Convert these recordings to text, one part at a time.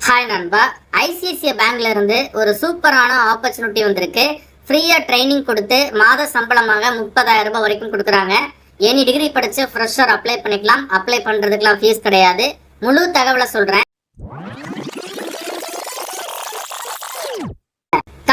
Hi நண்பா, ICICI பேங்க்ல இருந்து ஒரு சூப்பரான ஆப்பர்ச்சுனிட்டி வந்திருக்கு. ஃப்ரீயா ட்ரைனிங் கொடுத்து மாத சம்பளமாக 30,000 ரூபாய் வரைக்கும் கொடுக்குறாங்க. எனி டிகிரி படிச்சு ஃப்ரெஷர் அப்ளை பண்ணிக்கலாம். அப்ளை பண்றதுக்குலாம் ஃபீஸ் கிடையாது. முழு தகவலை சொல்றேன்.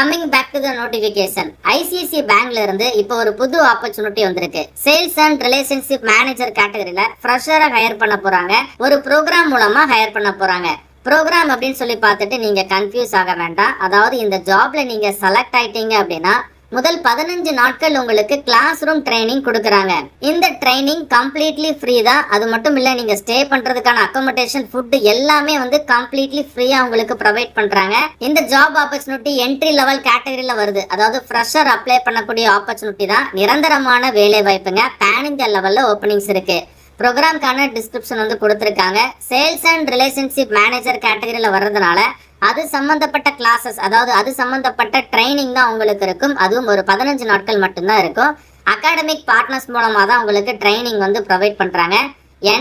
Coming back to the notification. ICICI பேங்க்ல இருந்து இப்போ ஒரு புது ஆப்பர்ச்சுனிட்டி வந்திருக்கு. சேல்ஸ் அண்ட் ரிலேஷன்ஷிப் மேனேஜர் கேட்டகரியில ஃப்ரெஷரை ஹையர் பண்ண போறாங்க. ஒரு ப்ரோக்ராம் மூலமா ஹையர் பண்ண போறாங்க. ப்ரோக்ராம் அப்படின்னு சொல்லி பார்த்துட்டு நீங்க கன்ஃபியூஸ் ஆக வேண்டாம். அதாவது இந்த ஜாப்ல நீங்க செலக்ட் ஆயிட்டீங்க அப்படின்னா முதல் 15 நாட்கள் உங்களுக்கு கிளாஸ் ரூம் ட்ரைனிங் கொடுக்குறாங்க. இந்த ட்ரைனிங் கம்ப்ளீட்லி ஃப்ரீ தான். அது மட்டும் இல்ல, நீங்க ஸ்டே பண்றதுக்கான அக்கோமடேஷன், ஃபுட் எல்லாமே கம்ப்ளீட்லி ஃப்ரீயா உங்களுக்கு ப்ரொவைட் பண்றாங்க. இந்த ஜாப் ஆப்பர்ச்சுனிட்டி என்ட்ரி லெவல் கேட்டகரியில வருது. அதாவது ஃப்ரெஷர் அப்ளை பண்ணக்கூடிய ஆப்பர்ச்சுனிட்டி தான். நிரந்தரமான வேலை வாய்ப்புங்க. பேன் இந்தியா லெவல்ல ஓப்பனிங்ஸ் இருக்கு. ப்ரோக்ராம்கான டிஸ்கிரிப்ஷன் கொடுத்துருக்காங்க. சேல்ஸ் அண்ட் ரிலேஷன்ஷிப் மேனேஜர் கேட்டகரியில வர்றதுனால அது சம்பந்தப்பட்ட கிளாஸஸ், அதாவது அது சம்பந்தப்பட்ட ட்ரைனிங் தான் உங்களுக்கு இருக்கும். அதுவும் ஒரு 15 நாட்கள் மட்டும்தான் இருக்கும். அகாடமிக் பார்ட்னர்ஸ் மூலமா தான் உங்களுக்கு ட்ரைனிங் ப்ரொவைட் பண்றாங்க.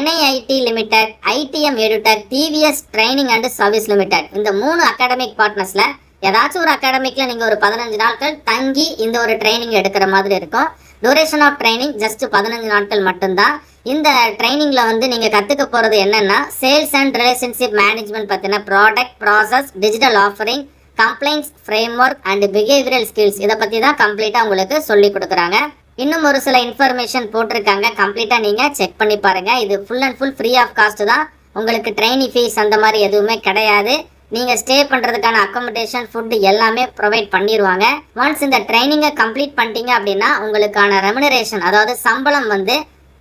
NIIT limited, ITM எடுடெக், TVS training and service limited, இந்த 3 அகாடமிக் பார்ட்னர்ஸ்ல ஏதாச்சும் ஒரு அகாடமிக்ல நீங்க ஒரு 15 நாட்கள் தங்கி இந்த ஒரு ட்ரைனிங் எடுக்கிற மாதிரி இருக்கும். டூரேஷன் ஆஃப் ட்ரைனிங் ஜஸ்ட் 15 நாட்கள் மட்டும்தான். இந்த ட்ரைனிங்ல நீங்க கத்துக்க போறது என்னன்னா, சேல்ஸ் அண்ட் ரிலேஷன்ஷிப் மேனேஜ்மெண்ட் பத்தின product, process, digital offering, complaints, framework and behavioural skills, இதை பத்தி தான் கம்ப்ளீட்டா உங்களுக்கு சொல்லி கொடுக்குறாங்க. இன்னும் ஒரு சில இன்ஃபர்மேஷன் போட்டிருக்காங்க. கம்ப்ளீட்டா நீங்க செக் பண்ணி பாருங்க. இது full and full free of cost தான். உங்களுக்கு ட்ரைனிங் ஃபீஸ் அந்த மாதிரி எதுவுமே கிடையாது. நீங்க ஸ்டே பண்றதுக்கான அக்கோமடேஷன், ஃபுட் எல்லாமே ப்ரொவைட் பண்ணிடுவாங்க. ஒன்ஸ் இந்த ட்ரைனிங்கை கம்ப்ளீட் பண்ணிட்டீங்க அப்படின்னா உங்களுக்கான ரெமுனரேஷன், அதாவது சம்பளம்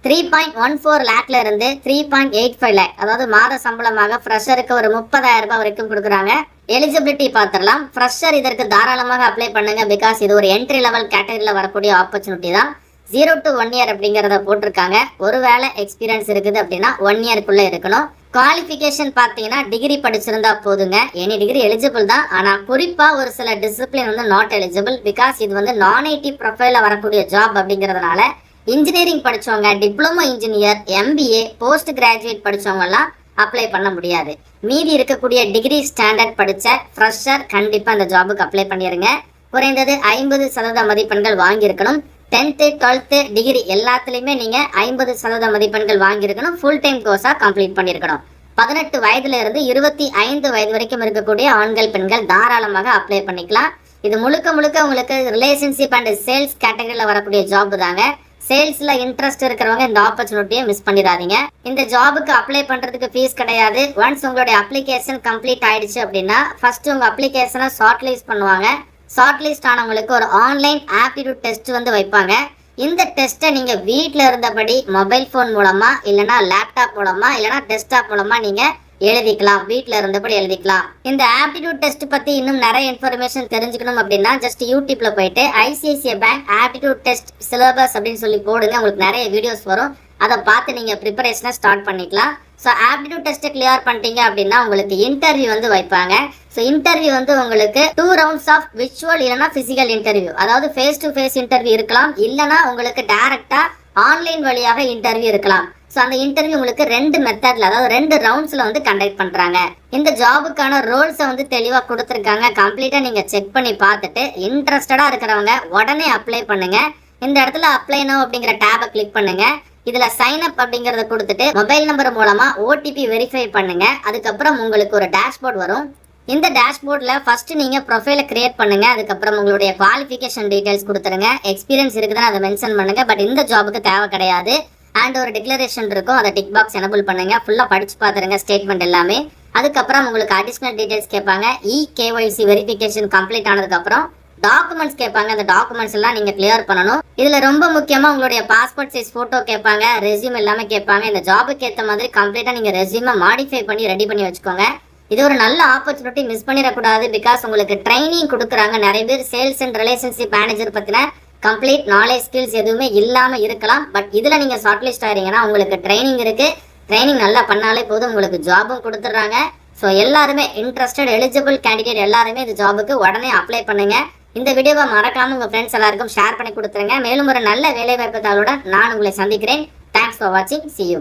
3.14 லேக்ல இருந்து 3.85 லேக், அதாவது மாத சம்பளமாக ஃப்ரெஷருக்கு ஒரு 30,000 ரூபாய் வரைக்கும் கொடுக்குறாங்க. எலிஜிபிலிட்டி பார்த்துடலாம். ஃப்ரெஷர் இதற்கு தாராளமாக அப்ளை பண்ணுங்க. பிகாஸ் இது ஒரு என்ட்ரி லெவல் கேட்டகரியில் வரக்கூடிய ஆப்பர்ச்சுனிட்டி தான். 0 to 1 year அப்படிங்கிறத போட்டிருக்காங்க. ஒருவேளை எக்ஸ்பீரியன்ஸ் இருக்குது அப்படின்னா 1 yearக்குள்ள இருக்கணும். குவாலிஃபிகேஷன் பார்த்தீங்கன்னா டிகிரி படிச்சிருந்தா போதுங்க. எனி டிகிரி எலிஜிபிள் தான். ஆனால் குறிப்பாக ஒரு சில டிசிப்ளின் நாட் எலிஜிபிள். பிகாஸ் இது நான் ஐடி ப்ரொஃபைலில் வரக்கூடிய ஜாப் அப்படிங்கிறதுனால இன்ஜினியரிங் படிச்சவங்க, diploma engineer, MBA, post graduate படிச்சவங்கலாம் அப்ளை பண்ண முடியாது. மீதி இருக்கக்கூடிய டிகிரி ஸ்டாண்டர்ட் படிச்ச ஃப்ரெஷர் கண்டிப்பாக அந்த ஜாபுக்கு அப்ளை பண்ணிடுங்க. குறைந்தது 50% மதிப்பெண்கள் வாங்கியிருக்கணும். 10th 12th டிகிரி எல்லாத்துலேயுமே நீங்கள் 50% மதிப்பெண்கள் வாங்கியிருக்கணும். ஃபுல் டைம் கோர்ஸாக கம்ப்ளீட் பண்ணியிருக்கணும். 18 வயதுல இருந்து 25 வயது வரைக்கும் இருக்கக்கூடிய ஆண்கள், பெண்கள் தாராளமாக அப்ளை பண்ணிக்கலாம். இது முழுக்க உங்களுக்கு ரிலேஷன்ஷிப் அண்ட் சேல்ஸ் கேட்டகரியில் வரக்கூடிய ஜாப் தாங்க. சேல்ஸ்ல இன்ட்ரெஸ்ட் இருக்கிறவங்க இந்த ஆப்பர்ச்சுனிட்டியை மிஸ் பண்ணிடாதீங்க. இந்த ஜாபுக்கு அப்ளை பண்றதுக்கு ஃபீஸ் கிடையாது. ஒன்ஸ் உங்களுடைய அப்ளிகேஷன் கம்ப்ளீட் ஆயிடுச்சு அப்படின்னா ஃபர்ஸ்ட் உங்க அப்ளிகேஷனை ஷார்ட் லிஸ்ட் பண்ணுவாங்க. ஷார்ட் லிஸ்ட் ஆனவங்களுக்கு ஒரு ஆன்லைன் ஆப்டிடியூட் டெஸ்ட் வைப்பாங்க. இந்த டெஸ்ட்டை நீங்க வீட்டில் இருந்தபடி மொபைல் ஃபோன் மூலமா, இல்லைனா லேப்டாப் மூலமா, இல்லைனா டெஸ்க்டாப் மூலமா நீங்க எழுதிக்கலாம். வீட்டில் இருந்தபடி எழுதிக்கலாம். இந்த ஆப்டிடியூட் டெஸ்ட் பத்தி இன்னும் நிறைய இன்ஃபர்மேஷன் தெரிஞ்சுக்கணும் அப்படின்னா ஜஸ்ட் யூடியூப்ல போயிட்டு ICICI bank aptitude test syllabus அப்படின்னு சொல்லி போடுங்க. உங்களுக்கு நிறைய வீடியோஸ் வரும். அதை பார்த்து நீங்க ப்ரிப்பரேஷனை ஸ்டார்ட் பண்ணிக்கலாம். ஸோ ஆப்டிடியூட் டெஸ்ட்டை கிளியர் பண்ணிட்டீங்க அப்படின்னா உங்களுக்கு இன்டர்வியூ வைப்பாங்க. ஸோ இன்டர்வியூ உங்களுக்கு 2 rounds ஆஃப் விர்ச்சுவல் இல்லைனா பிசிக்கல் இன்டர்வியூ, அதாவது ஃபேஸ் டு ஃபேஸ் இன்டர்வியூ இருக்கலாம், இல்லைனா உங்களுக்கு டைரக்டா ஆன்லைன் வழியாக இன்டர்வியூ இருக்கலாம். ஸோ அந்த இன்டர்வியூ உங்களுக்கு 2 மெத்தட்ல, அதாவது 2 ரவுண்ட்ஸ்ல கண்டக்ட் பண்றாங்க. இந்த ஜாபுக்கான ரோல்ஸை தெளிவாக கொடுத்துருக்காங்க. கம்ப்ளீட்டா நீங்க செக் பண்ணி பார்த்துட்டு இன்ட்ரெஸ்டடா இருக்கிறவங்க உடனே அப்ளை பண்ணுங்க. இந்த இடத்துல அப்ளை நவ் அப்படிங்கிற டேபை கிளிக் பண்ணுங்க. இதுல சைன் அப் அப்படிங்கறத கொடுத்துட்டு மொபைல் நம்பர் மூலமா OTP வெரிஃபை பண்ணுங்க. அதுக்கப்புறம் உங்களுக்கு ஒரு டேஷ்போர்ட் வரும். இந்த டேஷ்போர்ட்ல ஃபர்ஸ்ட் நீங்க ப்ரொஃபைலை கிரியேட் பண்ணுங்க. அதுக்கப்புறம் உங்களுடைய குவாலிஃபிகேஷன் டீடைல்ஸ் கொடுத்துருங்க. எக்ஸ்பீரியன்ஸ் இருக்குதுன்னு அதை மென்ஷன் பண்ணுங்க. பட் இந்த ஜாபுக்கு தேவை கிடையாது. அண்ட் ஒரு டிக்ளரேஷன் இருக்கும், அதை டிக் பாக்ஸ் எனபிள் பண்ணுங்க. ஃபுல்லா படிச்சு பாத்துருங்க ஸ்டேட்மெண்ட் எல்லாமே. அதுக்கப்புறம் உங்களுக்கு அடிஷனல் டீடைல்ஸ் கேட்பாங்க. KYC வெரிஃபிகேஷன் கம்ப்ளீட் ஆனதுக்கு அப்புறம் டாக்குமெண்ட்ஸ் கேட்பாங்க. அந்த டாக்குமெண்ட்ஸ் எல்லாம் நீங்க கிளியர் பண்ணணும். இதுல ரொம்ப முக்கியமா உங்களுடைய பாஸ்போர்ட் சைஸ் போட்டோ கேட்பாங்க, ரெஸ்யூம் எல்லாமே கேட்பாங்க. இந்த ஜாபுக்கு ஏற்ற மாதிரி கம்ப்ளீட்டா நீங்க ரெஸ்யூமை மாடிஃபை பண்ணி ரெடி பண்ணி வச்சுக்கோங்க. இது ஒரு நல்ல ஆப்பர்ச்சுனிட்டி, மிஸ் பண்ணிடக்கூடாது. பிகாஸ் உங்களுக்கு ட்ரைனிங் கொடுக்குறாங்க. நிறைய பேர் சேல்ஸ் அண்ட் ரிலேஷன்ஷிப் மேனேஜர் பத்தின கம்ப்ளீட் நாலேஜ் ஸ்கில்ஸ் எதுவுமே இல்லாம இருக்கலாம். பட் இதுல நீங்க ஷார்ட் லிஸ்ட் ஆகிறீங்கன்னா உங்களுக்கு ட்ரைனிங் இருக்கு. ட்ரைனிங் நல்லா பண்ணாலே போதும், உங்களுக்கு ஜாபும் கொடுத்துட்றாங்க. ஸோ எல்லாருமே இன்ட்ரெஸ்டட் எலிஜிபிள் கேண்டிடேட் எல்லாருமே இந்த ஜாபுக்கு உடனே அப்ளை பண்ணுங்க. இந்த வீடியோவை மறக்காம உங்க ஃப்ரெண்ட்ஸ் எல்லாருக்கும் ஷேர் பண்ணி கொடுத்துருங்க. மேலும் ஒரு நல்ல வேலை வாய்ப்பு தாளுடன் நான் உங்களை சந்திக்கிறேன். தேங்க்ஸ் ஃபார் வாட்சிங். See you.